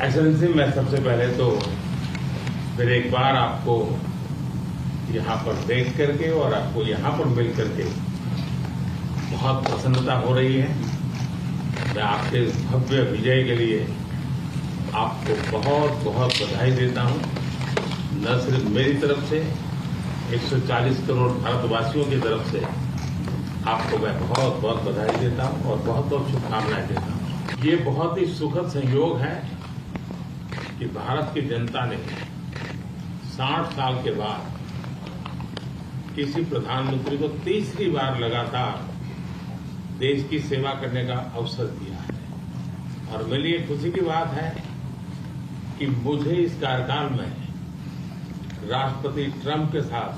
Excellency, मैं सबसे पहले तो फिर एक बार आपको यहाँ पर देख करके और आपको यहाँ पर मिल करके बहुत प्रसन्नता हो रही है। मैं आपके भव्य विजय के लिए आपको बहुत बहुत बधाई देता हूँ। न सिर्फ मेरी तरफ से, 140 करोड़ भारतवासियों की तरफ से आपको मैं बहुत बहुत बधाई देता हूँ और बहुत बहुत शुभकामनाएं देता हूँ। ये बहुत ही सुखद संयोग है कि भारत की जनता ने 60 साल के बाद किसी प्रधानमंत्री को तीसरी बार लगातार देश की सेवा करने का अवसर दिया है। और मेरे लिए खुशी की बात है कि मुझे इस कार्यकाल में राष्ट्रपति ट्रंप के साथ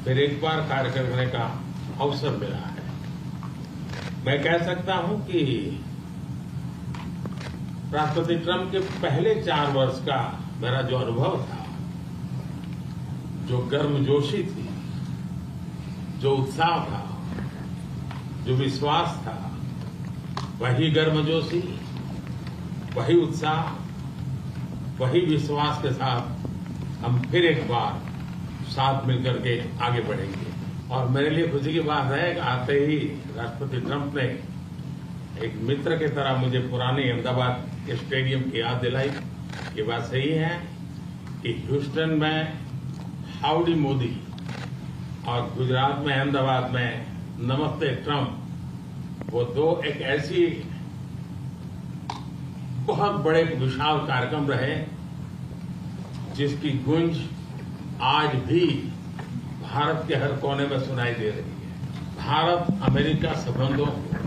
फिर एक बार कार्य करने का अवसर मिला है। मैं कह सकता हूं कि राष्ट्रपति ट्रंप के पहले 4 वर्ष का मेरा जो अनुभव था, जो गर्मजोशी थी, जो उत्साह था, जो विश्वास था, वही गर्मजोशी, वही उत्साह, वही विश्वास के साथ हम फिर एक बार साथ मिलकर के आगे बढ़ेंगे। और मेरे लिए खुशी की बात है कि आते ही राष्ट्रपति ट्रंप ने एक मित्र की तरह मुझे पुराने अहमदाबाद के स्टेडियम की याद दिलाई। ये बात सही है कि ह्यूस्टन में हाउडी मोदी और गुजरात में अहमदाबाद में नमस्ते ट्रंप, वो दो एक ऐसी बहुत बड़े विशाल कार्यक्रम रहे जिसकी गूंज आज भी भारत के हर कोने में सुनाई दे रही है। भारत अमेरिका संबंधों को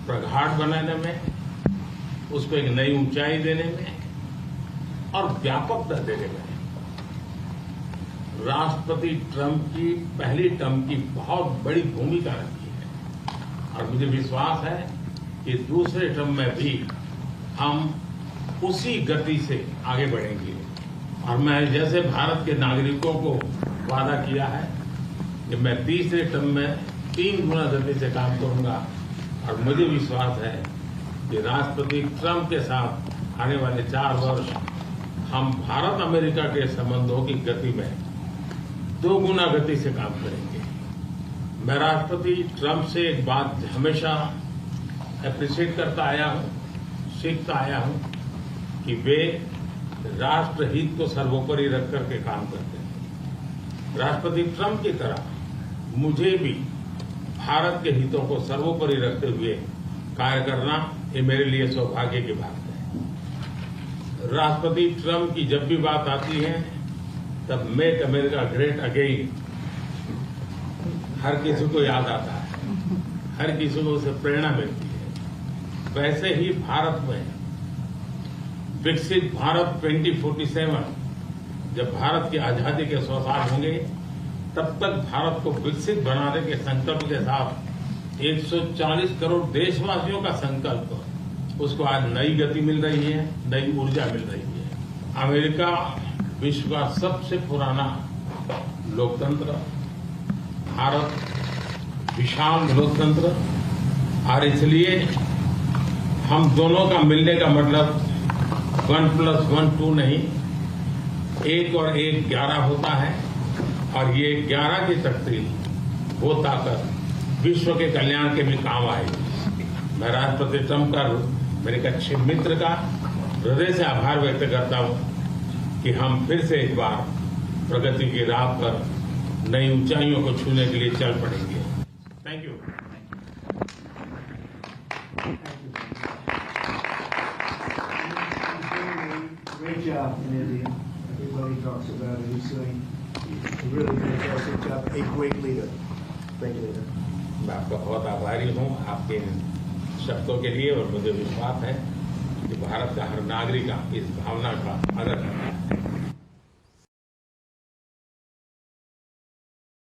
प्रगाढ़ बनाने में, उसको एक नई ऊंचाई देने में और व्यापकता देने में राष्ट्रपति ट्रंप की पहली टर्म की बहुत बड़ी भूमिका रही है। और मुझे विश्वास है कि दूसरे टर्म में भी हम उसी गति से आगे बढ़ेंगे। और मैं जैसे भारत के नागरिकों को वादा किया है कि मैं तीसरे टर्म में 3 गुना गति से काम करूंगा। और मुझे विश्वास है कि राष्ट्रपति ट्रंप के साथ आने वाले 4 वर्ष हम भारत अमेरिका के संबंधों की गति में 2 गुना गति से काम करेंगे। मैं राष्ट्रपति ट्रंप से एक बात हमेशा एप्रिशिएट करता आया हूं, सीखता आया हूं कि वे राष्ट्रहित को सर्वोपरि रख करके काम करते हैं। राष्ट्रपति ट्रंप की तरह मुझे भी भारत के हितों को सर्वोपरि रखते हुए कार्य करना, ये मेरे लिए सौभाग्य की बात है। राष्ट्रपति ट्रंप की जब भी बात आती है तब मेक अमेरिका ग्रेट अगेन हर किसी को याद आता है, हर किसी को उससे प्रेरणा मिलती है। वैसे ही भारत में विकसित भारत 2047, जब भारत की आजादी के 100 साल होंगे, तब तक भारत को विकसित बनाने के संकल्प के साथ 140 करोड़ देशवासियों का संकल्प, उसको आज नई गति मिल रही है, नई ऊर्जा मिल रही है। अमेरिका विश्व का सबसे पुराना लोकतंत्र, भारत विशाल लोकतंत्र, और इसलिए हम दोनों का मिलने का मतलब 1+1 2 नहीं, 1 और 1 11 होता है। और ये 11 की शक्ति, वो ताकत विश्व के कल्याण के भी काम आएगी। मैं राष्ट्रपति ट्रंप का, मेरे एक अच्छे मित्र का हृदय से आभार व्यक्त करता हूं कि हम फिर से एक बार प्रगति की राह पर नई ऊंचाइयों को छूने के लिए चल पड़ेंगे। Thank you. Great job in India. Everybody talks about it. He's doing a really fantastic job. A great leader. Great leader. मैं आपका बहुत आभारी हूँ आपके शब्दों के लिए। और मुझे विश्वास है कि भारत का हर नागरिक इस भावना का आदर करता है।